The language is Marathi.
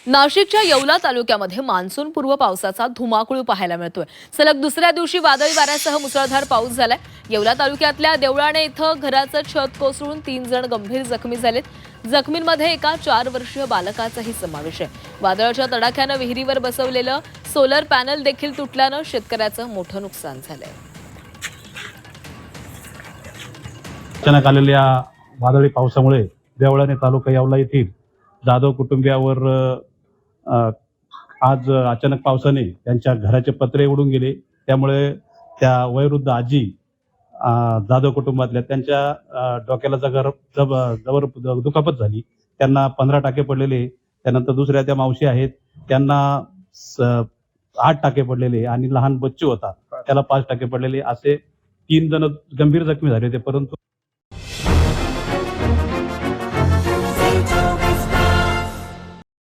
नाशिकच्या येवला तालुक्यामध्ये मान्सूनपूर्व पावसाचा धुमाकूळ पाहायला मिळतोय। सलग दुसऱ्या दिवशी वादळी वाऱ्यासह मुसळधार पाऊस झालाय। येवला तालुक्यातल्या देवळाणे इथं घराचं छत कोसळून 3 जण गंभीर जखमी झालेत। जखमींमध्ये एका 4 वर्षीय बालकाचाही समावेश आहे। वादळाच्या तडाख्यानं विहिरीवर बसवलेलं सोलर पॅनल देखील तुटल्यानं शेतकऱ्याचं मोठं नुकसान झालंय। अचानक आलेल्या वादळी पावसामुळे देवळाणे तालुका येवला येथील जाधव कुटुंबियावर आज अचानक पावसाने त्यांच्या घराचे पत्रे उडून गेले। त्यामुळे त्या वयोवृद्ध आजी जाधव कुटुंबातल्या त्यांच्या डोक्याला जबर दुखापत झाली। त्यांना 15 टाके पडलेले। त्यानंतर दुसऱ्या त्या मावशी आहेत त्यांना 8 टाके पडलेले आणि लहान बच्चू होता त्याला 5 टाके पडलेले। असे 3 जण गंभीर जखमी झाले होते, परंतु